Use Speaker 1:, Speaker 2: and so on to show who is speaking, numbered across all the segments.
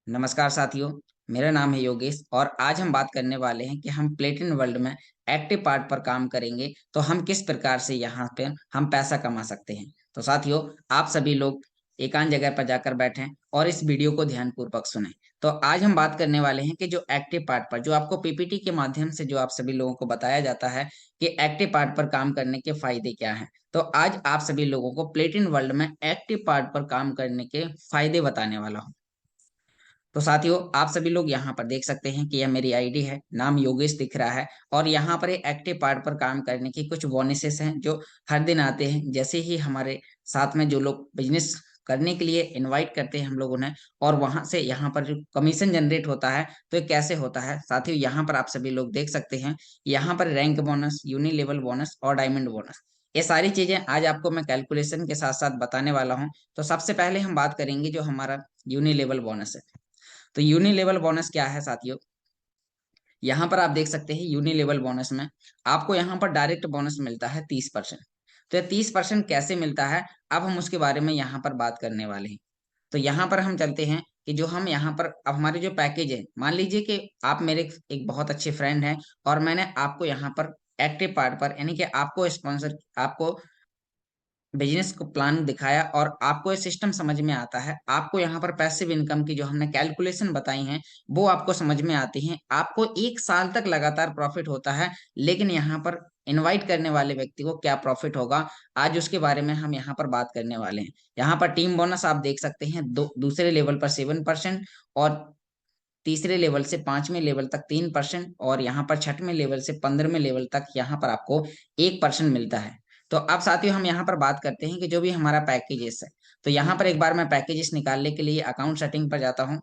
Speaker 1: नमस्कार साथियों। मेरा नाम है योगेश और आज हम बात करने वाले हैं कि हम प्लेटिन वर्ल्ड में एक्टिव पार्ट पर काम करेंगे तो हम किस प्रकार से यहाँ पे हम पैसा कमा सकते हैं। तो साथियों, आप सभी लोग एकांत जगह पर जाकर बैठें और इस वीडियो को ध्यानपूर्वक सुनें। तो आज हम बात करने वाले हैं कि जो एक्टिव पार्ट पर जो आपको पीपीटी के माध्यम से जो आप सभी लोगों को बताया जाता है कि एक्टिव पार्ट पर काम करने के फायदे क्या हैं। तो आज आप सभी लोगों को प्लेटिन वर्ल्ड में एक्टिव पार्ट पर काम करने के फायदे बताने वाला हूँ। तो साथियों, आप सभी लोग यहाँ पर देख सकते हैं कि यह मेरी आईडी है, नाम योगेश दिख रहा है और यहाँ पर एक एक्टिव पार्ट पर काम करने की कुछ बोनसेस हैं जो हर दिन आते हैं। जैसे ही हमारे साथ में जो लोग बिजनेस करने के लिए इनवाइट करते हैं हम लोग उन्हें, और वहां से यहाँ पर जो कमीशन जनरेट होता है तो ये कैसे होता है साथियों, यहाँ पर आप सभी लोग देख सकते हैं। यहाँ पर rank bonus, unilevel bonus और डायमंड बोनस, ये सारी चीजें आज आपको मैं कैलकुलेशन के साथ साथ बताने वाला हूँ। तो सबसे पहले हम बात करेंगे जो हमारा यूनि लेवल बोनस है। तो यूनि लेवल बोनस क्या है साथियों, यहाँ पर आप देख सकते हैं यूनि लेवल बोनस में आपको यहाँ पर डायरेक्ट बोनस मिलता है 30%। तो ये 30% कैसे मिलता है, अब हम उसके बारे में यहाँ पर बात करने वाले हैं। तो यहाँ पर हम चलते हैं कि जो हम यहाँ पर अब हमारे जो पैकेज है, मान लीजिए कि आप मेरे एक बहुत अच्छे फ्रेंड हैं और मैंने आपको यहाँ पर एक्टिव पार्ट पर यानी कि आपको स्पॉन्सर, आपको बिजनेस को प्लान दिखाया और आपको ये सिस्टम समझ में आता है। आपको यहाँ पर पैसिव इनकम की जो हमने कैलकुलेशन बताई हैं वो आपको समझ में आती हैं। आपको 1 साल तक लगातार प्रॉफिट होता है, लेकिन यहाँ पर इनवाइट करने वाले व्यक्ति को क्या प्रॉफिट होगा, आज उसके बारे में हम यहाँ पर बात करने वाले हैं। यहाँ पर टीम बोनस आप देख सकते हैं, दूसरे लेवल पर 7% और तीसरे लेवल से 5वें लेवल तक 3% और यहाँ पर 6वें लेवल से 15वें लेवल तक यहाँ पर आपको 1% मिलता है। तो अब साथियों, हम यहाँ पर बात करते हैं कि जो भी हमारा पैकेजेस है, तो यहाँ पर एक बार मैं पैकेजेस निकालने के लिए अकाउंट सेटिंग पर जाता हूँ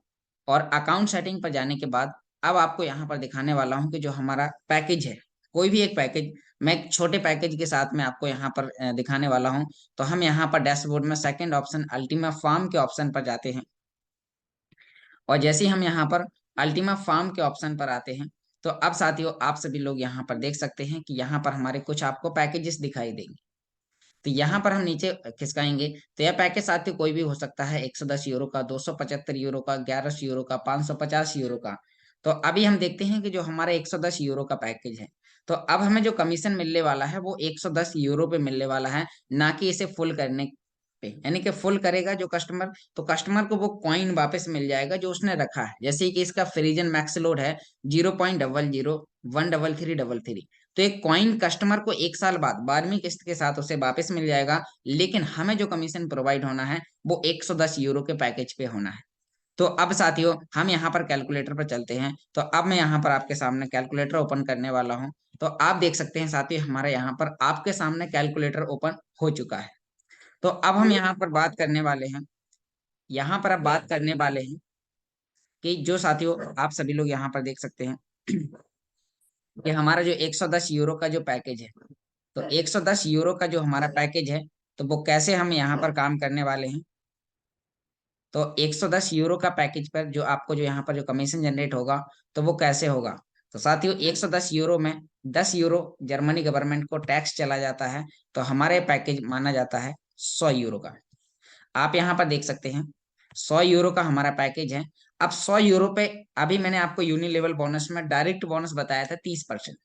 Speaker 1: और अकाउंट सेटिंग पर जाने के बाद अब आपको यहाँ पर दिखाने वाला हूँ कि जो हमारा पैकेज है, कोई भी एक पैकेज, मैं एक छोटे पैकेज के साथ में आपको यहाँ पर दिखाने वाला हूँ। तो हम यहाँ पर डैशबोर्ड में सेकंड ऑप्शन अल्टीमा फार्म के ऑप्शन पर जाते हैं और जैसे ही हम यहाँ पर अल्टीमा फार्म के ऑप्शन पर आते हैं तो अब साथियों, आप सभी लोग यहाँ पर देख सकते हैं कि यहाँ पर हमारे कुछ आपको पैकेजेस दिखाई देंगे। तो यहाँ पर हम नीचे खिसकाएंगे तो यह पैकेज साथियों कोई भी हो सकता है, 110 यूरो का, 275 यूरो का, 1100 यूरो का, 550 यूरो का। तो अभी हम देखते हैं कि जो हमारा 110 यूरो का पैकेज है, तो अब हमें जो कमीशन मिलने वाला है वो 110 यूरो पे मिलने वाला है, ना कि इसे फुल करने पे। यानी कि फुल करेगा जो कस्टमर, तो कस्टमर को वो कॉइन वापस मिल जाएगा जो उसने रखा है। जैसे कि इसका फ्रीजन मैक्स लोड है 0.001333, तो एक कॉइन कस्टमर को 1 साल बाद 12वीं किस्त के साथ उसे वापस मिल जाएगा, लेकिन हमें जो कमीशन प्रोवाइड होना है वो 110 यूरो के पैकेज पे होना है। तो अब साथियों, हम यहाँ पर कैलकुलेटर पर चलते हैं। तो अब मैं यहाँ पर आपके सामने कैलकुलेटर ओपन करने वाला हूँ। तो आप देख सकते हैं साथियों, हमारे यहाँ पर आपके सामने कैलकुलेटर ओपन हो चुका है। तो अब हम यहाँ पर बात करने वाले हैं, यहाँ पर अब बात करने वाले हैं कि जो साथियों आप सभी लोग यहाँ पर देख सकते हैं कि हमारा जो 110 यूरो का जो पैकेज है, तो 110 यूरो का जो हमारा पैकेज है, तो वो कैसे हम यहाँ पर काम करने वाले हैं। तो 110 यूरो का पैकेज पर जो आपको जो यहाँ पर जो कमीशन जनरेट होगा तो वो कैसे होगा। तो साथियों, 110 यूरो में 10 यूरो जर्मनी गवर्नमेंट को टैक्स चला जाता है, तो हमारे पैकेज माना जाता है 100 यूरो का। आप यहाँ पर देख सकते हैं 100 यूरो का हमारा पैकेज है। अब 100 यूरो पे अभी मैंने आपको यूनि लेवल बोनस में डायरेक्ट बोनस बताया था 30%।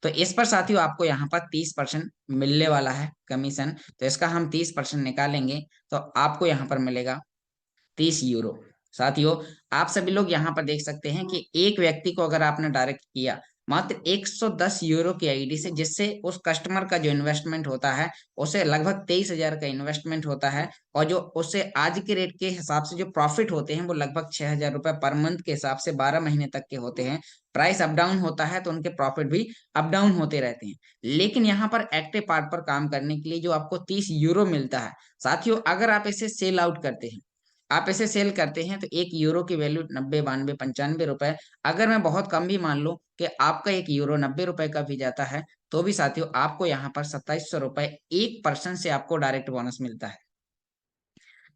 Speaker 1: तो इस पर साथियों आपको यहाँ पर 30% मिलने वाला है कमीशन। तो इसका हम 30% निकालेंगे तो आपको यहाँ पर मिलेगा 30 यूरो। साथियों, आप सभी लोग यहाँ पर देख सकते हैं कि एक व्यक्ति को अगर आपने डायरेक्ट किया मात्र 110 यूरो की आईडी से, जिससे उस कस्टमर का जो इन्वेस्टमेंट होता है उसे लगभग 23,000 का इन्वेस्टमेंट होता है, और जो उसे आज के रेट के हिसाब से जो प्रॉफिट होते हैं वो लगभग 6,000 रुपए पर मंथ के हिसाब से 12 महीने तक के होते हैं। प्राइस अप डाउन होता है तो उनके प्रॉफिट भी अप डाउन होते रहते हैं। लेकिन यहाँ पर एक्टिव पार्ट पर काम करने के लिए जो आपको 30 यूरो मिलता है साथियों, अगर आप इसे सेल आउट करते हैं, आप इसे सेल करते हैं तो 1 यूरो की वैल्यू 90, 92, 95 रुपए। अगर मैं बहुत कम भी मान लूं कि आपका 1 यूरो 90 रुपए का भी जाता है, तो भी साथियों आपको यहाँ पर 2700 रुपए 1% से आपको डायरेक्ट बोनस मिलता है।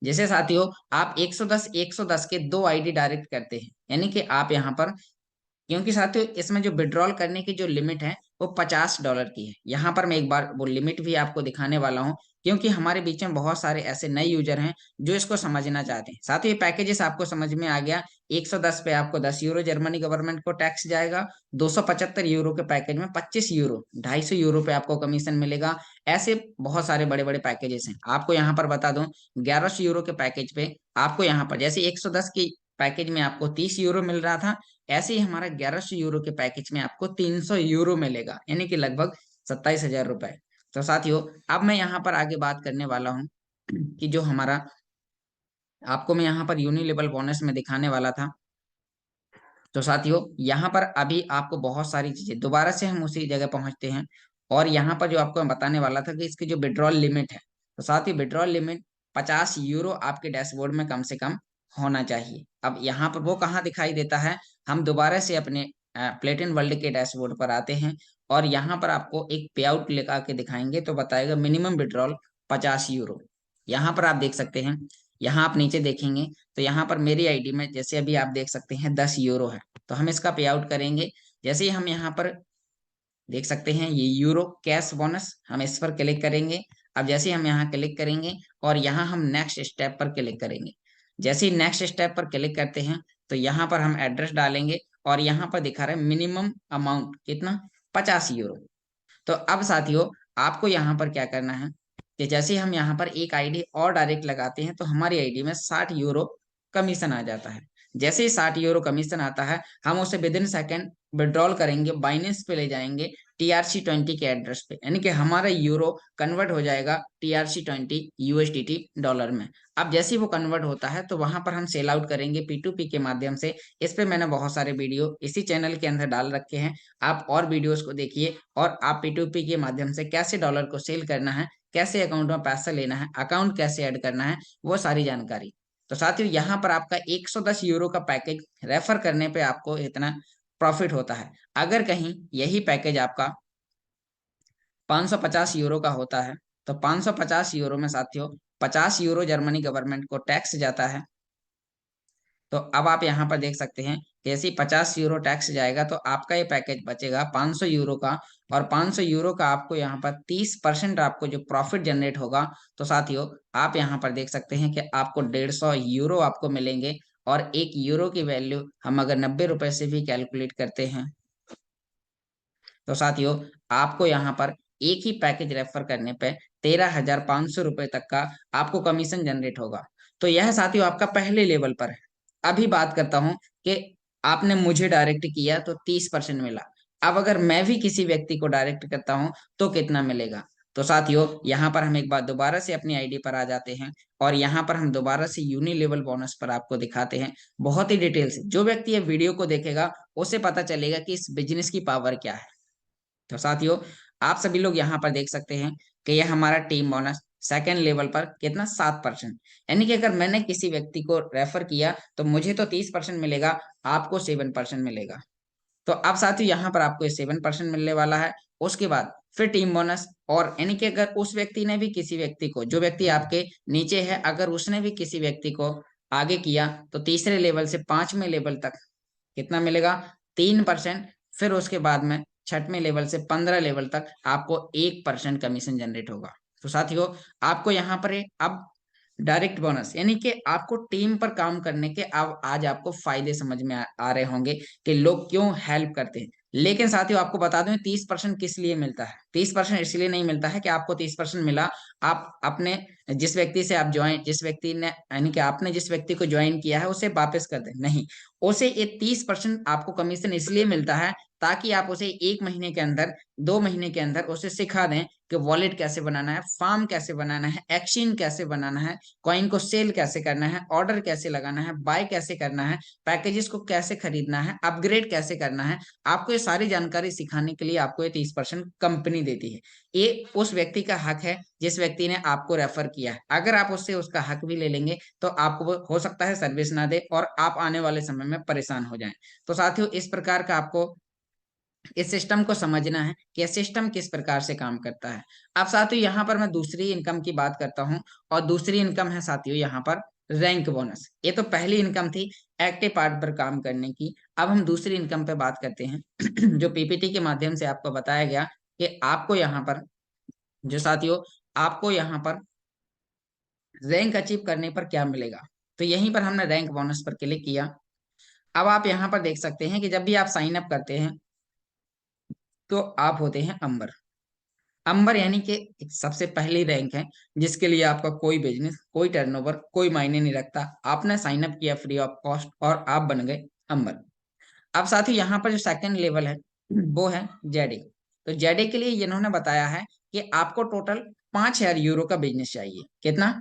Speaker 1: जैसे साथियों, आप 110 के 2 आईडी डायरेक्ट करते हैं, यानी कि आप यहाँ पर, क्योंकि साथियों इसमें जो विड्रॉल करने की जो लिमिट है वो $50 की है। यहाँ पर मैं एक बार वो लिमिट भी आपको दिखाने वाला हूँ, क्योंकि हमारे बीच में बहुत सारे ऐसे नए यूजर हैं जो इसको समझना चाहते हैं। साथ ही पैकेजेस आपको समझ में आ गया। 110 पे आपको 10 यूरो जर्मनी गवर्नमेंट को टैक्स जाएगा। 275 यूरो के पैकेज में 25 यूरो, 250 यूरो पे आपको कमीशन मिलेगा। ऐसे बहुत सारे बड़े बड़े पैकेजेस हैं। आपको यहाँ पर बता दूं, 1100 यूरो के पैकेज पे आपको यहाँ पर जैसे 110 की पैकेज में आपको 30 यूरो मिल रहा था, ऐसे ही हमारा 1100 यूरो के पैकेज में आपको 300 यूरो मिलेगा, यानी कि लगभग 27,000 रुपए। तो साथियों, अब मैं यहाँ पर आगे बात करने वाला हूँ कि जो हमारा, आपको मैं यहाँ पर यूनिलेवल बोनस में दिखाने वाला था। तो साथियों, यहाँ पर अभी आपको बहुत सारी चीजें, दोबारा से हम उसी जगह पहुंचते हैं। और यहाँ पर जो आपको मैं बताने वाला था कि इसकी जो विड्रॉल लिमिट है, तो साथियों विड्रॉल लिमिट 50 यूरो आपके डैशबोर्ड में कम से कम होना चाहिए। अब यहाँ पर वो कहाँ दिखाई देता है, हम दोबारा से अपने प्लेटिन वर्ल्ड के डैशबोर्ड पर आते हैं और यहाँ पर आपको एक पे आउट लगा के दिखाएंगे तो बताएगा मिनिमम विड्रॉल 50 यूरो। यहाँ पर आप देख सकते हैं, यहाँ आप नीचे देखेंगे तो यहाँ पर मेरी आईडी में जैसे अभी आप देख सकते हैं 10 यूरो है, तो हम इसका पे आउट करेंगे। जैसे ही हम यहाँ पर देख सकते हैं ये यूरो कैश बोनस, हम इस पर क्लिक करेंगे। अब जैसे ही हम यहाँ क्लिक करेंगे और यहाँ हम नेक्स्ट स्टेप पर क्लिक करेंगे। जैसे ही नेक्स्ट स्टेप पर क्लिक करते हैं तो यहाँ पर हम एड्रेस डालेंगे और यहाँ पर दिखा रहे हैं मिनिमम अमाउंट कितना, 50 यूरो। तो अब साथियों, आपको यहाँ पर क्या करना है कि जैसे हम यहाँ पर एक आईडी और डायरेक्ट लगाते हैं तो हमारी आईडी में 60 यूरो कमीशन आ जाता है। जैसे ही 60 यूरो कमीशन आता है, हम उसे विद इन सेकेंड विड्रॉल करेंगे, बाइनेंस पे ले जाएंगे TRC20 के एड्रेस पे, यानी कि हमारा यूरो कन्वर्ट हो जाएगा TRC20 USDT डॉलर में। अब जैसे ही वो कन्वर्ट होता है तो वहां पर हम सेल आउट करेंगे P2P के माध्यम से। इस पे मैंने बहुत सारे वीडियो इसी चैनल के अंदर डाल रखे हैं, आप और वीडियोस को देखिए और आप P2P के माध्यम से कैसे डॉलर को सेल करना है, कैसे अकाउंट में पैसा लेना है, अकाउंट कैसे ऐड करना है, वो सारी जानकारी। तो साथियों, यहाँ पर आपका 110 यूरो का पैकेज रेफर करने पे आपको इतना प्रॉफिट होता है। अगर कहीं यही पैकेज आपका 550 यूरो का होता है तो 550 यूरो में साथियों 50 यूरो जर्मनी गवर्नमेंट को टैक्स जाता है। तो अब आप यहाँ पर देख सकते हैं, जैसे ही 50 यूरो टैक्स जाएगा तो आपका ये पैकेज बचेगा 500 यूरो का। और 500 यूरो का आपको यहाँ पर 30% आपको जो प्रॉफिट जनरेट होगा। तो साथियों, आप यहाँ पर देख सकते हैं कि आपको 150 यूरो आपको मिलेंगे। और 1 यूरो की वैल्यू हम अगर 90 रुपए से भी कैलकुलेट करते हैं तो साथियों, आपको यहाँ पर एक ही पैकेज रेफर करने पे 13,500 रुपए तक का आपको कमीशन जनरेट होगा। तो यह साथियों आपका पहले लेवल पर है। अभी बात करता हूं कि आपने मुझे डायरेक्ट किया तो 30% मिला। अब अगर मैं भी किसी व्यक्ति को डायरेक्ट करता हूं तो कितना मिलेगा। तो साथियों, यहाँ पर हम एक बार दोबारा से अपनी आईडी पर आ जाते हैं और यहाँ पर हम दोबारा से यूनि लेवल बोनस पर आपको दिखाते हैं बहुत ही डिटेल से। जो व्यक्ति ये वीडियो को देखेगा उसे पता चलेगा कि इस बिजनेस की पावर क्या है। तो साथियों, आप सभी लोग यहाँ पर देख सकते हैं कि यह हमारा टीम बोनस सेकेंड लेवल पर कितना, 7%। यानी कि अगर मैंने किसी व्यक्ति को रेफर किया तो मुझे तो 30% मिलेगा, आपको 7% मिलेगा। तो अब साथियों, यहाँ पर आपको 7% मिलने वाला है। उसके बाद फिर टीम बोनस, और यानी कि अगर उस व्यक्ति ने भी किसी व्यक्ति को, जो व्यक्ति आपके नीचे है, अगर उसने भी किसी व्यक्ति को आगे किया तो तीसरे लेवल से 5वें लेवल तक कितना मिलेगा, 3%। फिर उसके बाद में 6वें लेवल से 15 लेवल तक आपको 1% कमीशन जनरेट होगा। तो साथियों, आपको यहाँ पर अब डायरेक्ट बोनस, यानी कि आपको टीम पर काम करने के अब आज आपको फायदे समझ में आ रहे होंगे कि लोग क्यों हेल्प करते हैं। लेकिन साथियों, आपको बता दूं 30% किस लिए मिलता है। 30% इसलिए नहीं मिलता है कि आपको 30% मिला, आप अपने जिस व्यक्ति ने, यानी कि आपने जिस व्यक्ति को ज्वाइन किया है उसे वापस कर दें, नहीं। उसे ये 30% आपको कमीशन इसलिए मिलता है ताकि आप उसे 1 महीने के अंदर, 2 महीने के अंदर उसे सिखा दें कि वॉलेट कैसे बनाना है, फार्म कैसे बनाना है, एक्सचेंज कैसे बनाना है, कॉइन को सेल कैसे करना है, ऑर्डर कैसे लगाना है, बाय कैसे करना है, पैकेजेस को कैसे खरीदना है, अपग्रेड कैसे करना है। आपको ये सारी जानकारी सिखाने के लिए आपको ये 30% कंपनी देती है। ये उस व्यक्ति का हक है जिस व्यक्ति ने आपको रेफर किया है। अगर आप उससे उसका हक भी ले लेंगे तो आपको वो हो सकता है सर्विस ना दे और आप आने वाले समय में परेशान हो जाएं। तो साथियों, इस प्रकार का आपको इस सिस्टम को समझना है कि यह सिस्टम किस प्रकार से काम करता है। अब साथियों यहाँ पर मैं दूसरी इनकम की बात करता हूँ, और दूसरी इनकम है साथियों यहाँ पर रैंक बोनस। ये तो पहली इनकम थी एक्टिव पार्ट पर काम करने की। अब हम दूसरी इनकम पे बात करते हैं जो पीपीटी के माध्यम से आपको बताया गया कि आपको यहाँ पर जो साथियों आपको यहाँ पर रैंक अचीव करने पर क्या मिलेगा। तो यहीं पर हमने रैंक बोनस पर क्लिक किया। अब आप यहाँ पर देख सकते हैं कि जब भी आप साइन अप करते हैं तो आप होते हैं अंबर। अंबर यानी कि एक सबसे पहली रैंक है जिसके लिए आपका कोई बिजनेस, कोई टर्नओवर, कोई मायने नहीं रखता। आपने साइन अप किया फ्री ऑफ कॉस्ट और आप बन गए अंबर। अब साथ ही यहाँ पर जो सेकंड लेवल है वो है जेडे। तो जेडे के लिए इन्होंने बताया है कि आपको टोटल 5,000 यूरो का बिजनेस चाहिए। कितना?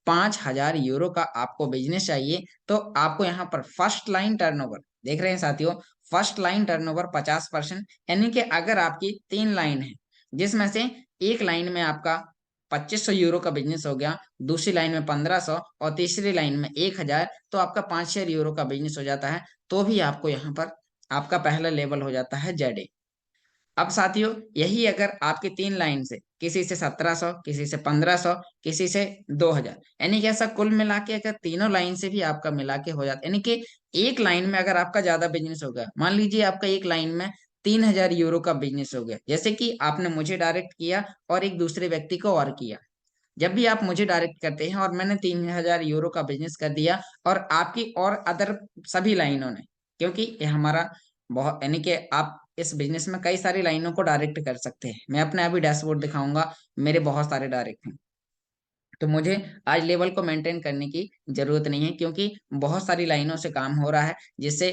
Speaker 1: 5,000 यूरो का आपको बिजनेस चाहिए। तो आपको यहाँ पर फर्स्ट लाइन टर्नओवर देख रहे हैं साथियों, फर्स्ट लाइन टर्नओवर 50%, यानी कि अगर आपकी 3 लाइन है जिसमें से एक लाइन में आपका 2,500 यूरो का बिजनेस हो गया, दूसरी लाइन में 1,500 और तीसरी लाइन में 1,000, तो आपका 5,000 यूरो का बिजनेस हो जाता है। तो भी आपको यहाँ पर आपका पहला लेवल हो जाता है जेडे। अब साथियों यही अगर आपकी 3 लाइन से किसी से 1,700, किसी से 1,500, किसी से 2,000, यानी कि ऐसा कुल मिला के अगर तीनों लाइन से भी आपका मिला के हो जाता, यानी कि एक लाइन में अगर आपका ज्यादा बिजनेस हो गया, मान लीजिए आपका एक लाइन में 3,000 यूरो का बिजनेस हो गया, जैसे कि आपने मुझे डायरेक्ट किया और एक दूसरे व्यक्ति को और किया। जब भी आप मुझे डायरेक्ट करते हैं और मैंने 3,000 यूरो का बिजनेस कर दिया, और आपकी और अदर सभी लाइनों ने, क्योंकि ये हमारा बहुत, यानी कि आप इस बिजनेस में कई सारी लाइनों को डायरेक्ट कर सकते हैं। मैं अपने अभी डैशबोर्ड दिखाऊंगा, मेरे बहुत सारे डायरेक्ट हैं। तो मुझे आज लेवल को मेंटेन करने की जरूरत नहीं है, क्योंकि बहुत सारी लाइनों से काम हो रहा है, जिससे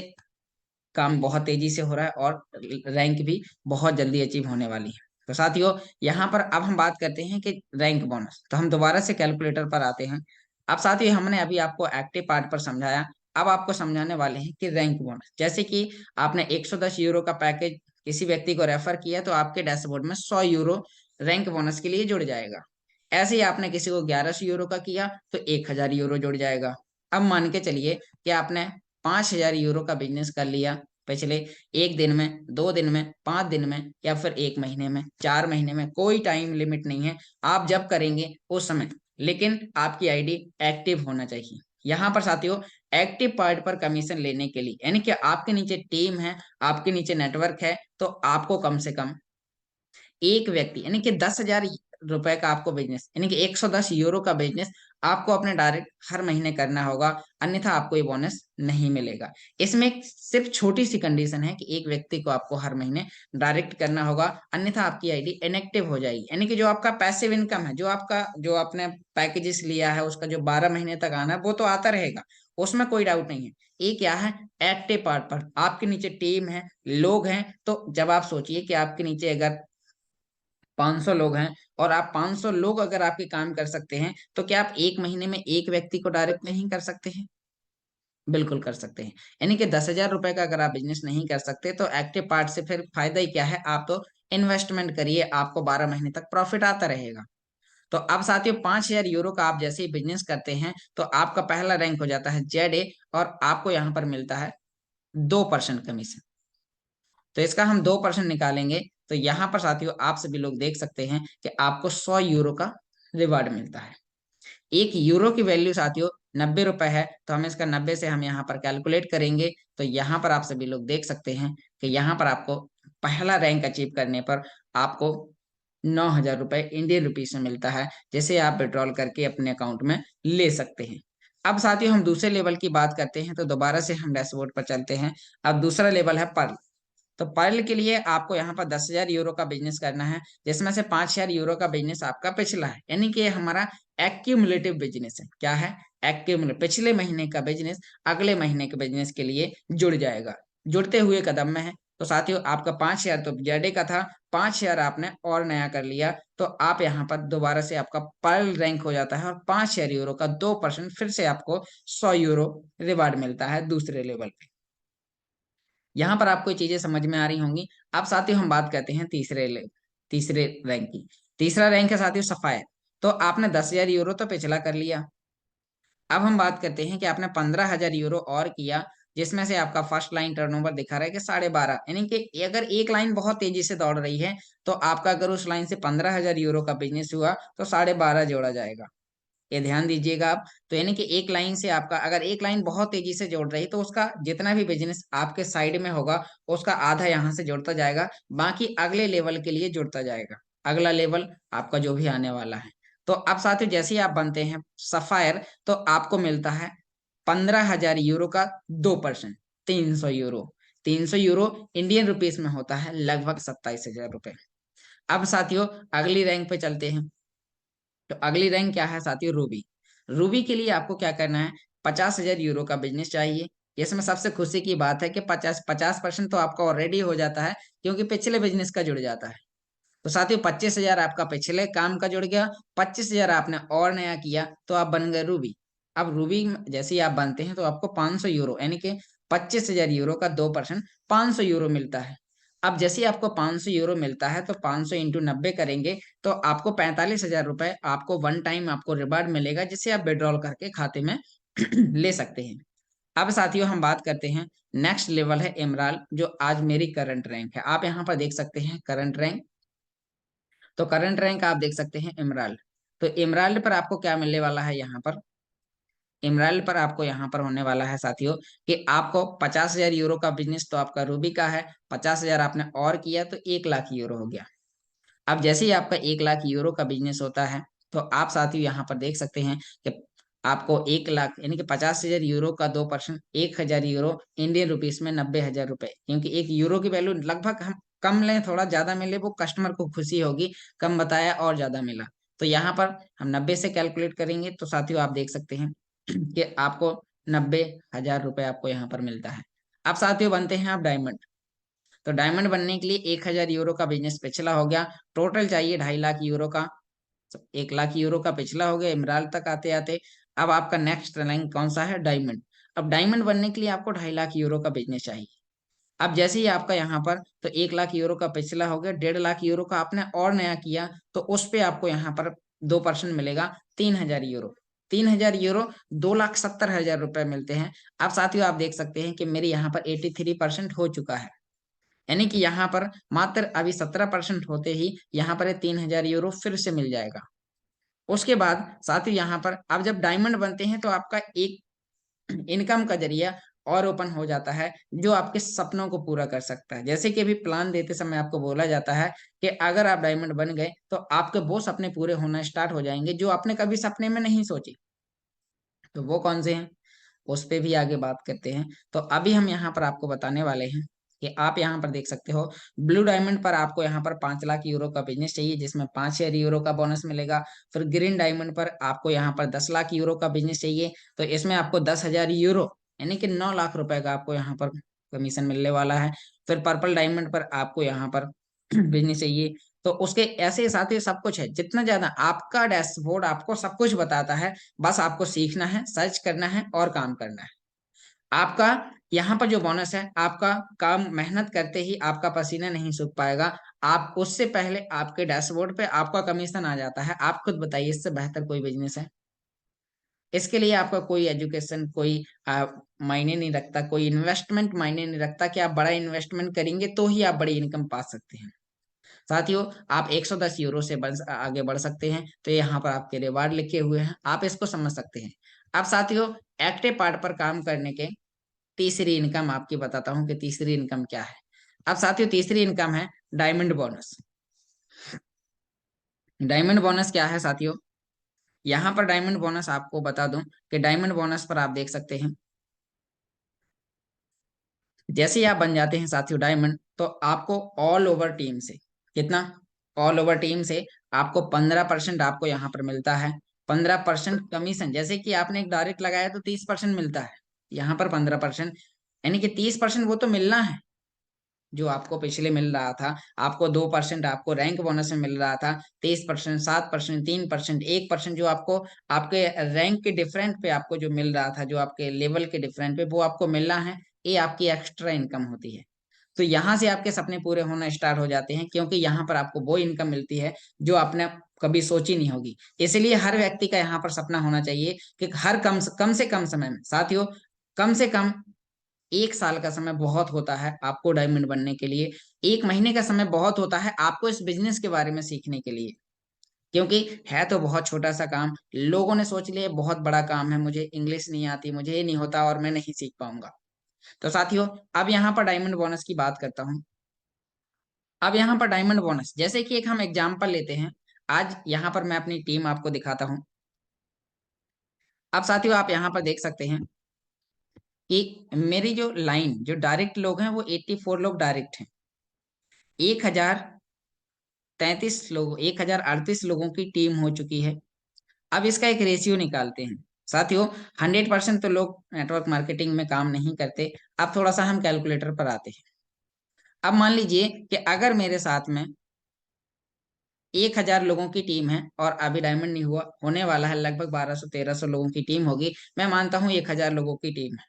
Speaker 1: काम बहुत तेजी से हो रहा है और रैंक भी बहुत जल्दी अचीव होने वाली है। तो साथियों यहाँ पर अब हम बात करते हैं कि रैंक बोनस, तो हम दोबारा से कैलकुलेटर पर आते हैं। अब साथियों हमने अभी आपको एक्टिव पार्ट पर समझाया, अब आपको समझाने वाले हैं कि रैंक बोनस। जैसे कि आपने 110 यूरो का पैकेज किसी व्यक्ति को रेफर किया तो आपके डैशबोर्ड में 100 यूरो रैंक बोनस के लिए जुड़ जाएगा। ऐसे ही आपने किसी को 1100 यूरो का किया तो 1,000 यूरो जुड़ जाएगा। अब मान के चलिए कि आपने 5,000 यूरो का बिजनेस कर लिया पिछले 1 दिन में, 2 दिन में, 5 दिन में, या फिर 1 महीने में, 4 महीने में, कोई टाइम लिमिट नहीं है, आप जब करेंगे उस समय, लेकिन आपकी आईडी एक्टिव होना चाहिए। यहाँ पर साथियों एक्टिव पार्ट पर कमीशन लेने के लिए, यानी कि आपके नीचे टीम है, आपके नीचे नेटवर्क है, तो आपको कम से कम एक व्यक्ति, यानी कि 10,000 रुपए का आपको बिजनेस, यानी कि 110 यूरो का बिजनेस आपको अपने डायरेक्ट हर महीने करना होगा, अन्यथा आपको ये बोनस नहीं मिलेगा। इसमें एक सिर्फ छोटी सी कंडीशन है कि एक व्यक्ति को आपको हर महीने डायरेक्ट करना होगा, अन्यथा आपकी आईडी इनएक्टिव हो जाएगी। यानी कि जो आपका पैसिव इनकम है, जो आपका जो आपने पैकेजेस लिया है उसका जो 12 महीने तक आना है वो तो आता रहेगा, उसमें कोई डाउट नहीं है। ये क्या है? एक्टिव पार्ट पर आपके नीचे टीम है, लोग हैं। तो जब आप सोचिए कि आपके नीचे अगर 500 लोग हैं और आप 500 लोग अगर आपके काम कर सकते हैं, तो क्या आप एक महीने में एक व्यक्ति को डायरेक्ट नहीं कर सकते हैं? बिल्कुल कर सकते हैं। यानी कि 10,000 रुपए का अगर आप बिजनेस नहीं कर सकते तो एक्टिव पार्ट से फिर फायदा ही क्या है? आप तो इन्वेस्टमेंट करिए, आपको 12 महीने तक प्रॉफिट आता रहेगा। तो अब साथियों 5,000 यूरो का आप जैसे ही बिजनेस करते हैं तो आपका पहला रैंक हो जाता है जेड, और आपको यहाँ पर मिलता है 2% कमीशन। तो इसका हम 2% निकालेंगे, तो यहाँ पर साथियों आप सभी लोग देख सकते हैं कि आपको 100 यूरो का रिवार्ड मिलता है। 1 यूरो की वैल्यू साथियों 90 रुपए है, तो हम इसका 90 से हम यहाँ पर कैलकुलेट करेंगे। तो यहाँ पर आप सभी लोग देख सकते हैं कि यहाँ पर आपको पहला रैंक अचीव करने पर आपको 9,000 रुपए इंडियन रुपीज में मिलता है, जिसे आप विड्रॉल करके अपने अकाउंट में ले सकते हैं। अब साथियों हम दूसरे लेवल की बात करते हैं, तो दोबारा से हम डैशबोर्ड पर चलते हैं। अब दूसरा लेवल है पर्ल। तो पर्ल के लिए आपको यहाँ पर 10,000 यूरो का बिजनेस करना है, जिसमें से 5,000 यूरो का बिजनेस आपका पिछला है, यानी कि ये हमारा एक्यूमुलेटिव बिजनेस है। क्या है? एक्यूमुलेटिव, पिछले महीने का बिजनेस अगले महीने के बिजनेस के लिए जुड़ जाएगा, जुड़ते हुए कदम में है। तो साथियों आपका 5,000 तो जेडे का था, 5,000 आपने और नया कर लिया, तो आप यहाँ पर दोबारा से आपका पर्ल रैंक हो जाता है, और 5,000 यूरो का 2% फिर से आपको 100 यूरो रिवार्ड मिलता है दूसरे लेवल पे। यहाँ पर आपको ये चीजें समझ में आ रही होंगी। अब साथियों हम बात करते हैं तीसरे रैंक की। तीसरा रैंक है साथियों सफायर। तो आपने 10,000 यूरो तो पिछला कर लिया। अब हम बात करते हैं कि आपने 15,000 यूरो और किया, जिसमें से आपका फर्स्ट लाइन टर्नओवर दिखा रहा है कि 12.5, यानी कि अगर एक लाइन बहुत तेजी से दौड़ रही है तो आपका अगर उस लाइन से 15,000 यूरो का बिजनेस हुआ तो 12.5 जोड़ा जाएगा। ये ध्यान दीजिएगा आप। तो यानी कि एक लाइन से आपका अगर एक लाइन बहुत तेजी से जोड़ रही तो उसका जितना भी बिजनेस आपके साइड में होगा उसका आधा यहाँ से जुड़ता जाएगा, बाकी अगले लेवल के लिए जुड़ता जाएगा, अगला लेवल आपका जो भी आने वाला है। तो अब साथियों जैसे ही आप बनते हैं सफायर तो आपको मिलता है 15,000 यूरो का 2%, 300 यूरो। 300 यूरो इंडियन रुपीस में होता है लगभग 27,000 रुपए। अब साथियों अगली रैंक पे चलते हैं। तो अगली रैंक क्या है साथियों? रूबी। रूबी के लिए आपको क्या करना है? 50,000 यूरो का बिजनेस चाहिए। इसमें सबसे खुशी की बात है कि 50% तो आपका ऑलरेडी हो जाता है, क्योंकि पिछले बिजनेस का जुड़ जाता है। तो साथियों 25,000 आपका पिछले काम का जुड़ गया, 25,000 आपने और नया किया तो आप बन गए रूबी। अब रूबी जैसे ही आप बनते हैं तो आपको 500 यूरो, यानी कि 25,000 यूरो का 2%, 500 यूरो मिलता है। अब जैसे ही आपको 500 यूरो मिलता है तो 500 इंटू 90 करेंगे तो आपको 45,000 रुपए आपको वन टाइम आपको रिवार्ड मिलेगा, जिसे आप विड्रॉल करके खाते में ले सकते हैं। अब साथियों हम बात करते हैं, नेक्स्ट लेवल है इमराल, जो आज मेरी करंट रैंक है। आप यहाँ पर देख सकते हैं करंट रैंक। तो करंट रैंक आप देख सकते हैं इमराल्ड। तो इमराल्ड पर आपको क्या मिलने वाला है? यहाँ पर इमराल्ड पर आपको यहाँ पर होने वाला है साथियों कि आपको 50,000 यूरो का बिजनेस तो आपका रूबी का है, 50,000 आपने और किया तो 1 लाख यूरो हो गया। अब जैसे ही आपका 1 लाख यूरो का बिजनेस होता है तो आप साथियों यहाँ पर देख सकते हैं कि आपको 1 लाख यानी कि 50,000 यूरो का 2%, 1,000 यूरो इंडियन रुपीस में 90,000 रुपए, क्योंकि एक यूरो की वैल्यू लगभग हम कम लें थोड़ा ज्यादा मिले वो कस्टमर को खुशी होगी, कम बताया और ज्यादा मिला। तो यहाँ पर हम 90 से कैलकुलेट करेंगे तो साथियों आप देख सकते हैं कि आपको 90,000 रुपए आपको यहाँ पर मिलता है। अब साथियों बनते हैं आप डायमंड। तो डायमंड बनने के लिए 1,000 यूरो का बिजनेस पिछला हो गया, टोटल चाहिए 2.5 लाख यूरो का। 1 लाख यूरो का पिछला हो गया इमराल तक आते आते। अब आपका नेक्स्ट रैंक कौन सा है? डायमंड। अब डायमंड बनने के लिए आपको 2.5 लाख यूरो का बिजनेस चाहिए। अब जैसे ही आपका यहाँ पर तो 1 लाख यूरो का पिछला हो गया, 1.5 लाख यूरो का आपने और नया किया तो उस पे आपको यहाँ पर 2% मिलेगा, 3,000 यूरो। 3,000 यूरो 2,70,000 रुपए मिलते हैं। अब साथियों आप देख सकते हैं कि मेरे यहाँ पर 83% हो चुका है, यानी कि यहाँ पर मात्र अभी 17% होते ही यहाँ पर 3,000 यूरो फिर से मिल जाएगा। उसके बाद साथियों यहाँ पर अब जब डायमंड बनते हैं तो आपका एक इनकम का जरिया और ओपन हो जाता है, जो आपके सपनों को पूरा कर सकता है। जैसे कि अभी प्लान देते समय आपको बोला जाता है कि अगर आप डायमंड बन गए तो आपके वो सपने पूरे होना स्टार्ट हो जाएंगे जो आपने कभी सपने में नहीं सोचे। तो वो कौन से हैं उस पे भी आगे बात करते हैं। तो अभी हम यहाँ पर आपको बताने वाले हैं कि आप यहाँ पर देख सकते हो ब्लू डायमंड पर आपको यहाँ पर 5 लाख यूरो का बिजनेस चाहिए, जिसमें 5,000 यूरो का बोनस मिलेगा। फिर ग्रीन डायमंड पर आपको यहाँ पर 10 लाख यूरो का बिजनेस चाहिए, तो इसमें आपको 10,000 यूरो यानी कि 9 लाख रुपए का आपको यहाँ पर कमीशन मिलने वाला है। फिर पर्पल डायमंड पर आपको यहाँ पर बिजनेस चाहिए, तो उसके ऐसे साथ ही सब कुछ है। जितना ज्यादा आपका डैशबोर्ड आपको सब कुछ बताता है, बस आपको सीखना है, सर्च करना है और काम करना है। आपका यहाँ पर जो बोनस है, आपका काम मेहनत करते ही आपका पसीना नहीं सूख पाएगा, आप उससे पहले आपके डैशबोर्ड पे आपका कमीशन आ जाता है। आप खुद बताइए इससे बेहतर कोई बिजनेस है? इसके लिए आपका कोई एजुकेशन कोई मायने नहीं रखता, कोई इन्वेस्टमेंट मायने नहीं रखता कि आप बड़ा इन्वेस्टमेंट करेंगे तो ही आप बड़ी इनकम पा सकते हैं। साथियों आप 110 यूरो से आगे बढ़ सकते हैं, तो यहाँ पर आपके रिवार्ड लिखे हुए हैं, आप इसको समझ सकते हैं। अब साथियों एक्टिव पार्ट पर काम करने के तीसरी इनकम आपकी बताता हूँ कि तीसरी इनकम क्या है। अब साथियों तीसरी इनकम है डायमंड बोनस। डायमंड बोनस क्या है साथियों? यहाँ पर डायमंड बोनस आपको बता दूं कि डायमंड बोनस पर आप देख सकते हैं, जैसे ही आप बन जाते हैं साथियों डायमंड तो आपको ऑल ओवर टीम से कितना? ऑल ओवर टीम से आपको 15% आपको यहाँ पर मिलता है। 15% कमीशन, जैसे कि आपने एक डायरेक्ट लगाया तो 30% मिलता है, यहाँ पर 15%, यानी कि 30% वो तो मिलना है जो आपको पिछले मिल रहा था। आपको 2% आपको रैंक बोनस में मिल रहा था, 30%, 7%, 3%, 1% जो आपको आपके रैंक के डिफरेंट पे आपको जो मिल रहा था, जो आपके लेवल के डिफरेंट पे वो आपको मिलना है। ये आपकी एक्स्ट्रा इनकम होती है। तो यहाँ से आपके सपने पूरे होना स्टार्ट हो जाते हैं, क्योंकि यहाँ पर आपको वो इनकम मिलती है जो आपने कभी सोची नहीं होगी। इसलिए हर व्यक्ति का यहाँ पर सपना होना चाहिए कि हर कम से कम समय में साथियों, कम से कम 1 साल का समय बहुत होता है आपको डायमंड बनने के लिए। 1 महीने का समय बहुत होता है आपको इस बिजनेस के बारे में सीखने के लिए। क्योंकि है तो बहुत छोटा सा काम, लोगों ने सोच लिया बहुत बड़ा काम है, मुझे इंग्लिश नहीं आती, मुझे ये नहीं होता और मैं नहीं सीख पाऊंगा। तो साथियों, अब यहाँ पर डायमंड बोनस की बात करता हूँ। अब यहाँ पर डायमंड बोनस, जैसे कि एक हम एग्जाम्पल लेते हैं। आज यहाँ पर मैं अपनी टीम आपको दिखाता हूँ। अब साथियों, आप यहाँ पर देख सकते हैं कि मेरी जो लाइन, जो डायरेक्ट लोग हैं वो 84 लोग डायरेक्ट हैं। 1038 लोगों की टीम हो चुकी है। अब इसका एक रेशियो निकालते हैं। साथियों, 100% तो लोग नेटवर्क मार्केटिंग में काम नहीं करते। अब थोड़ा सा हम कैलकुलेटर पर आते हैं। अब मान लीजिए कि अगर मेरे साथ में 1000 लोगों की टीम है और अभी डायमंड नहीं हुआ, होने वाला है, लगभग 1200-1300 लोगों की टीम होगी। मैं मानता हूँ 1000 लोगों की टीम है।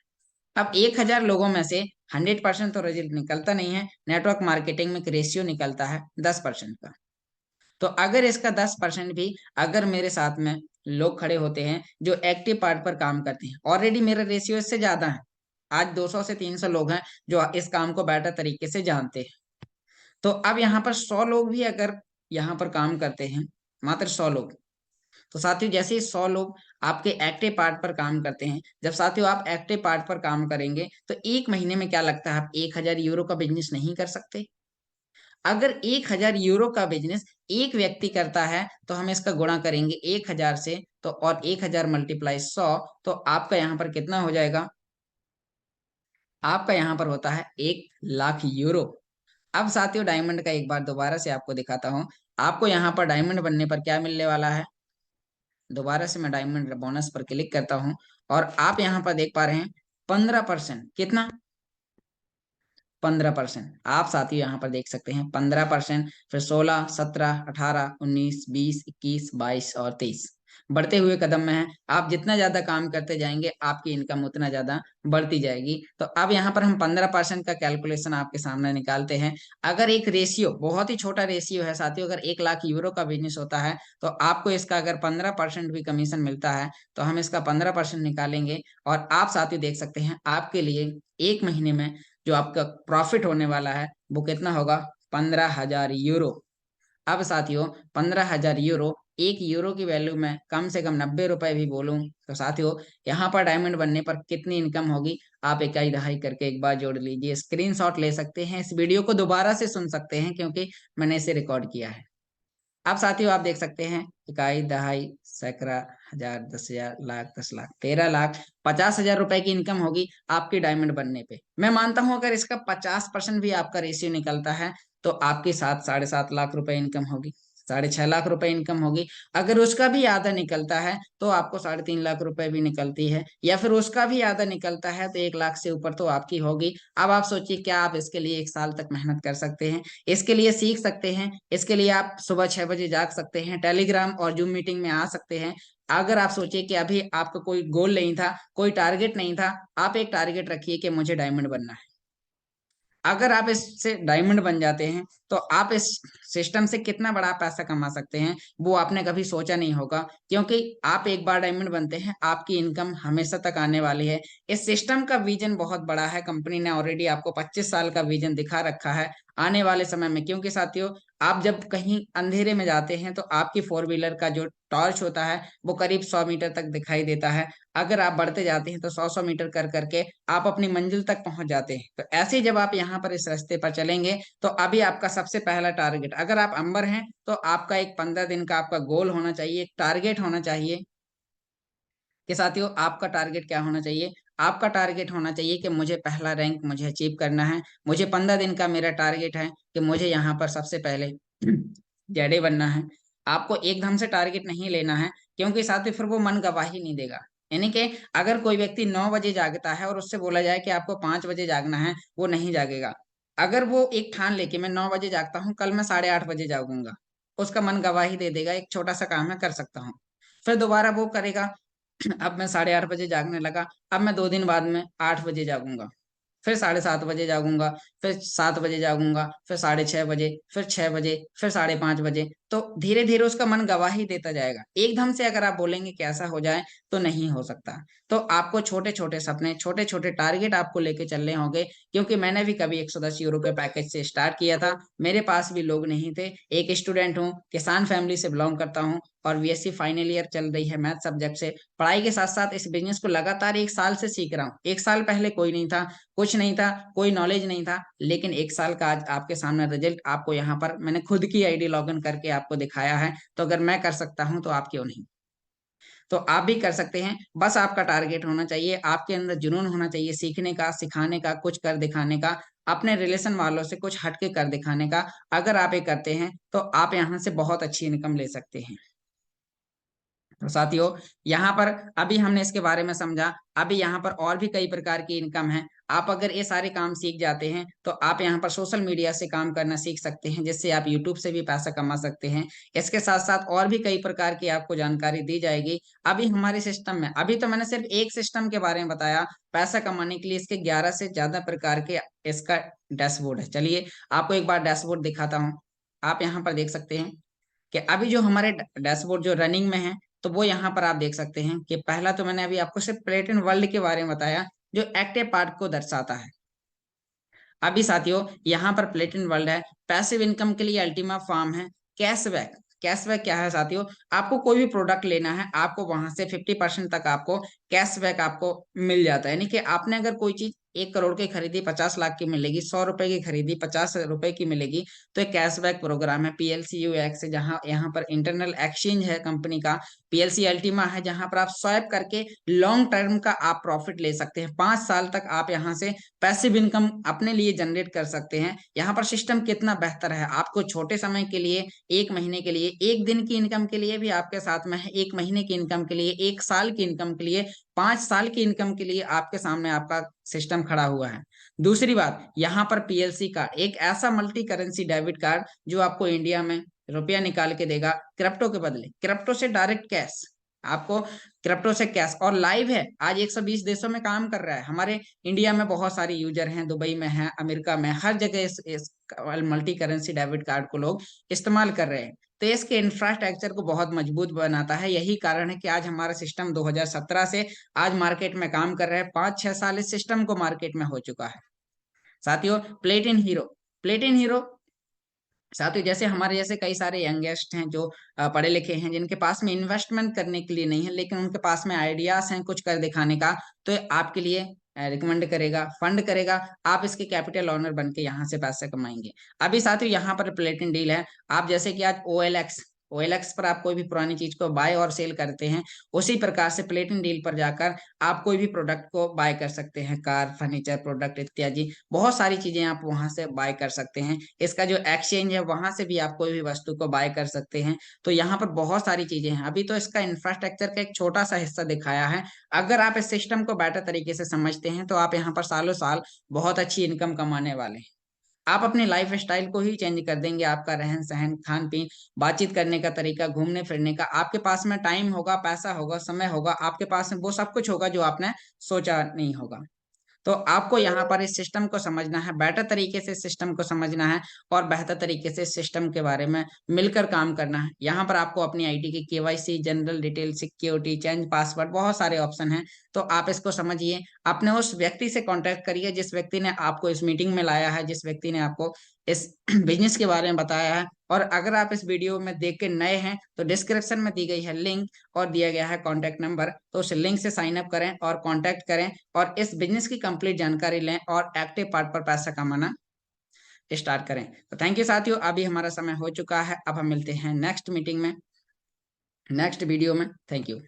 Speaker 1: अब 1000 लोगों में से 100% तो रिजल्ट निकलता नहीं है। नेटवर्क मार्केटिंग में एक रेशियो निकलता है 10% का। तो अगर इसका 10% भी अगर मेरे साथ में लोग खड़े होते हैं जो एक्टिव पार्ट पर काम करते हैं, ऑलरेडी मेरा रेशियो इससे ज्यादा है। आज 200 से 300 लोग हैं जो इस काम को बेटर तरीके से जानते हैं। तो अब यहाँ पर 100 लोग भी अगर यहाँ पर काम करते हैं, मात्र 100 लोग, तो साथियों जैसे ही 100 लोग आपके एक्टिव पार्ट पर काम करते हैं, जब साथियों आप एक्टिव पार्ट पर काम करेंगे तो 1 महीने में क्या लगता है आप 1000 यूरो का बिजनेस नहीं कर सकते? अगर 1000 यूरो का बिजनेस एक व्यक्ति करता है तो हम इसका गुणा करेंगे 1000 से, तो और 1000 मल्टीप्लाई 100, तो आपका यहाँ पर कितना हो जाएगा? आपका यहाँ पर होता है 1 लाख यूरो। अब साथियों, डायमंड का एक बार दोबारा से आपको दिखाता हूँ। आपको यहाँ पर डायमंड बनने पर क्या मिलने वाला है? दोबारा से मैं डायमंड बोनस पर क्लिक करता हूँ और आप यहाँ पर देख पा रहे हैं 15%। कितना? 15%। आप साथियों यहाँ पर देख सकते हैं 15%, फिर 16, 17, 18, 19, 20, 21, 22 और 23 बढ़ते हुए कदम में है। आप जितना ज्यादा काम करते जाएंगे आपकी इनकम उतना ज्यादा बढ़ती जाएगी। तो अब यहाँ पर हम 15% का कैलकुलेशन आपके सामने निकालते हैं। अगर एक रेशियो, बहुत ही छोटा रेशियो है साथियों, अगर 1 लाख यूरो का बिजनेस होता है तो आपको इसका अगर 15% भी कमीशन मिलता है तो हम इसका 15% निकालेंगे। और आप साथियों देख सकते हैं आपके लिए 1 महीने में जो आपका प्रॉफिट होने वाला है वो कितना होगा? 15,000 यूरो। अब साथियों, 15,000 यूरो, 1 यूरो की वैल्यू में कम से कम 90 रुपए भी बोलूं तो साथियों यहाँ पर डायमंड बनने पर कितनी इनकम होगी? आप इकाई दहाई करके एक बार जोड़ लीजिए, स्क्रीनशॉट ले सकते हैं, इस वीडियो को दोबारा से सुन सकते हैं क्योंकि मैंने इसे रिकॉर्ड किया है। अब साथियों आप देख सकते हैं इकाई दहाई सैकड़ा हजार 10,000 लाख 10 लाख 13 लाख 50,000 रुपए की इनकम होगी आपकी डायमंड बनने पे। मैं मानता हूं अगर इसका 50% भी आपका रेशियो निकलता है तो आपकी 7-7.5 लाख रुपए इनकम होगी, 6.5 लाख रुपए इनकम होगी। अगर उसका भी आधा निकलता है तो आपको 3.5 लाख रुपए भी निकलती है, या फिर उसका भी आधा निकलता है तो 1 लाख से ऊपर तो आपकी होगी। अब आप सोचिए क्या आप इसके लिए 1 साल तक मेहनत कर सकते हैं? इसके लिए सीख सकते हैं, इसके लिए आप सुबह 6 बजे जाग सकते हैं, टेलीग्राम और जूम मीटिंग में आ सकते हैं। अगर आप सोचिए कि अभी आपका कोई गोल नहीं था, कोई टारगेट नहीं था, आप एक टारगेट रखिए कि मुझे डायमंड बनना है। अगर आप इससे डायमंड बन जाते हैं तो आप इस सिस्टम से कितना बड़ा पैसा कमा सकते हैं वो आपने कभी सोचा नहीं होगा। क्योंकि आप एक बार डायमंड बनते हैं आपकी इनकम हमेशा तक आने वाली है। इस सिस्टम का विजन बहुत बड़ा है, कंपनी ने ऑलरेडी आपको 25 साल का विजन दिखा रखा है आने वाले समय में। क्योंकि साथियों, आप जब कहीं अंधेरे में जाते हैं तो आपकी 4 व्हीलर का जो टॉर्च होता है वो करीब 100 मीटर तक दिखाई देता है। अगर आप बढ़ते जाते हैं तो 100-100 मीटर कर करके आप अपनी मंजिल तक पहुंच जाते हैं। तो ऐसे ही जब आप यहाँ पर इस रास्ते पर चलेंगे तो अभी आपका सबसे पहला टारगेट, अगर आप अंबर हैं तो आपका एक 15 दिन का आपका गोल होना चाहिए, एक टारगेट होना चाहिए कि साथियों आपका टारगेट क्या होना चाहिए? आपका टारगेट होना चाहिए कि मुझे पहला रैंक मुझे अचीव करना है। मुझे 15 दिन का मेरा टारगेट है कि मुझे यहाँ पर सबसे पहले जेडी बनना है। आपको एकदम से टारगेट नहीं लेना है क्योंकि साथियों फिर वो मन गवाही नहीं देगा। यानी कि अगर कोई व्यक्ति 9 बजे जागता है और उससे बोला जाए कि आपको 5 बजे जागना है, वो नहीं जागेगा। अगर वो एक ठान ले कि मैं 9 बजे जागता हूँ, कल मैं 8:30 बजे जागूंगा, उसका मन गवाही दे देगा एक छोटा सा काम है कर सकता हूँ। फिर दोबारा वो करेगा अब मैं 8:30 बजे जागने लगा, अब मैं 2 दिन बाद में 8 बजे जागूंगा। फिर 7:30 बजे जागूंगा, फिर 7 बजे जागूंगा, फिर 6:30 बजे, फिर 6 बजे, फिर 5:30 बजे। तो धीरे धीरे उसका मन गवाही देता जाएगा। एकदम से अगर आप बोलेंगे कि ऐसा हो जाए तो नहीं हो सकता। तो आपको छोटे छोटे सपने, छोटे छोटे टारगेट आपको लेके चलने होंगे। क्योंकि मैंने भी कभी 110 यूरो के पैकेज से स्टार्ट किया था। मेरे पास भी लोग नहीं थे। एक स्टूडेंट हूँ, किसान फैमिली से बिलोंग करता हूँ, और बीएससी फाइनल ईयर चल रही है मैथ सब्जेक्ट से। पढ़ाई के साथ साथ इस बिजनेस को लगातार 1 साल से सीख रहा हूँ। 1 साल पहले कोई नहीं था, कुछ नहीं था, कोई नॉलेज नहीं था, लेकिन 1 साल का आज आपके सामने रिजल्ट आपको यहाँ पर मैंने खुद की आईडी लॉगिन करके आपको दिखाया है। तो अगर मैं कर सकता हूँ तो आप क्यों नहीं? तो आप भी कर सकते हैं। बस आपका टारगेट होना चाहिए, आपके अंदर जुनून होना चाहिए, सीखने का, सिखाने का, कुछ कर दिखाने का, अपने रिलेशन वालों से कुछ हटके कर दिखाने का। अगर आप ये करते हैं तो आप यहाँ से बहुत अच्छी इनकम ले सकते हैं। तो साथियों, यहाँ पर अभी हमने इसके बारे में समझा। अभी यहाँ पर और भी कई प्रकार की इनकम है। आप अगर ये सारे काम सीख जाते हैं तो आप यहाँ पर सोशल मीडिया से काम करना सीख सकते हैं, जिससे आप यूट्यूब से भी पैसा कमा सकते हैं। इसके साथ साथ और भी कई प्रकार की आपको जानकारी दी जाएगी। अभी हमारे सिस्टम में, अभी तो मैंने सिर्फ एक सिस्टम के बारे में बताया पैसा कमाने के लिए, इसके 11 से ज्यादा प्रकार के इसका डैशबोर्ड है। चलिए आपको एक बार डैशबोर्ड दिखाता हूँ। आप यहाँ पर देख सकते हैं कि अभी जो हमारे डैशबोर्ड जो रनिंग में है, तो वो यहाँ पर आप देख सकते हैं कि पहला तो मैंने अभी आपको सिर्फ प्लेटिन वर्ल्ड के बारे में बताया, जो एक्टिव पार्ट को दर्शाता है। अभी साथियों, यहाँ पर प्लेटिन वर्ल्ड है, पैसिव इनकम के लिए अल्टीमा फार्म है, कैशबैक। कैशबैक क्या है साथियों? आपको कोई भी प्रोडक्ट लेना है, आपको वहां से 50% तक आपको कैशबैक आपको मिल जाता है। यानी कि आपने अगर कोई चीज 1 करोड़ की खरीदी 50 लाख की मिलेगी, 100 रुपए की खरीदी 50 रुपए की मिलेगी। तो एक कैशबैक प्रोग्राम है पीएलसी यूएक्स से, जहां यहाँ पर इंटरनल एक्सचेंज है कंपनी का। पीएलसी अल्टीमा है, जहां पर आप स्वैप करके लॉन्ग टर्म का आप प्रॉफिट ले सकते हैं। 5 साल तक आप यहाँ से पैसिव इनकम अपने लिए जनरेट कर सकते हैं। यहाँ पर सिस्टम कितना बेहतर है, आपको छोटे समय के लिए, 1 महीने के लिए, 1 दिन की इनकम के लिए भी आपके साथ में है, 1 महीने की इनकम के लिए, 1 साल की इनकम के लिए, 5 साल की इनकम के लिए आपके सामने आपका सिस्टम खड़ा हुआ है। दूसरी बात, यहाँ पर पीएलसी का एक ऐसा मल्टी करेंसी डेबिट कार्ड जो आपको इंडिया में रुपया निकाल के देगा क्रिप्टो के बदले, क्रिप्टो से डायरेक्ट कैश आपको, क्रिप्टो से कैश, और लाइव है। आज 120 देशों में काम कर रहा है। हमारे इंडिया में बहुत सारे यूजर हैं, दुबई में है, अमेरिका में, हर जगह इस मल्टी करेंसी डेबिट कार्ड को लोग इस्तेमाल कर रहे हैं। तो इसके इंफ्रास्ट्रक्चर को बहुत मजबूत बनाता है। यही कारण है कि आज हमारा सिस्टम 2017 से आज मार्केट में काम कर रहा है। 5-6 साल इस सिस्टम को मार्केट में हो चुका है। साथियों, प्लेटिन हीरो, प्लेटिन हीरो साथियों, जैसे हमारे जैसे कई सारे यंगेस्ट हैं जो पढ़े लिखे हैं, जिनके पास में इन्वेस्टमेंट करने के लिए नहीं है, लेकिन उनके पास में आइडियाज हैं कुछ कर दिखाने का, तो ये आपके लिए रिकमेंड करेगा, फंड करेगा। आप इसके कैपिटल ओनर बन के यहाँ से पैसे कमाएंगे। अभी साथियों, यहाँ पर प्लेटिन डील है। आप जैसे कि आज OLX पर आप कोई भी पुरानी चीज को बाय और सेल करते हैं, उसी प्रकार से प्लेटिन डील पर जाकर आप कोई भी प्रोडक्ट को बाय कर सकते हैं। कार, फर्नीचर प्रोडक्ट इत्यादि बहुत सारी चीजें आप वहां से बाय कर सकते हैं। इसका जो एक्सचेंज है, वहां से भी आप कोई भी वस्तु को बाय कर सकते हैं। तो यहाँ पर बहुत सारी चीजें हैं। अभी तो इसका इंफ्रास्ट्रक्चर का एक छोटा सा हिस्सा दिखाया है। अगर आप इस सिस्टम को बेटर तरीके से समझते हैं तो आप यहाँ पर सालों साल बहुत अच्छी इनकम कमाने वाले हैं। आप अपने लाइफ स्टाइल को ही चेंज कर देंगे। आपका रहन सहन, खान पीन, बातचीत करने का तरीका, घूमने फिरने का, आपके पास में टाइम होगा, पैसा होगा, समय होगा, आपके पास में वो सब कुछ होगा जो आपने सोचा नहीं होगा। तो आपको यहाँ पर इस सिस्टम को समझना है, बेटर तरीके से सिस्टम को समझना है, और बेहतर तरीके से सिस्टम के बारे में मिलकर काम करना है। यहाँ पर आपको अपनी आईडी की KYC, general detail, security, change password, बहुत सारे ऑप्शन हैं। तो आप इसको समझिए, अपने उस व्यक्ति से कांटेक्ट करिए जिस व्यक्ति ने आपको इस मीटिंग में लाया है, जिस व्यक्ति ने आपको इस बिजनेस के बारे में बताया है। और अगर आप इस वीडियो में देख के नए हैं तो डिस्क्रिप्शन में दी गई है लिंक और दिया गया है कॉन्टेक्ट नंबर, तो उस लिंक से साइन अप करें और कॉन्टेक्ट करें, और इस बिजनेस की कंप्लीट जानकारी लें और एक्टिव पार्ट पर पैसा कमाना स्टार्ट करें। तो थैंक यू साथियों, अभी हमारा समय हो चुका है। अब हम मिलते हैं नेक्स्ट मीटिंग में, नेक्स्ट वीडियो में। Thank you.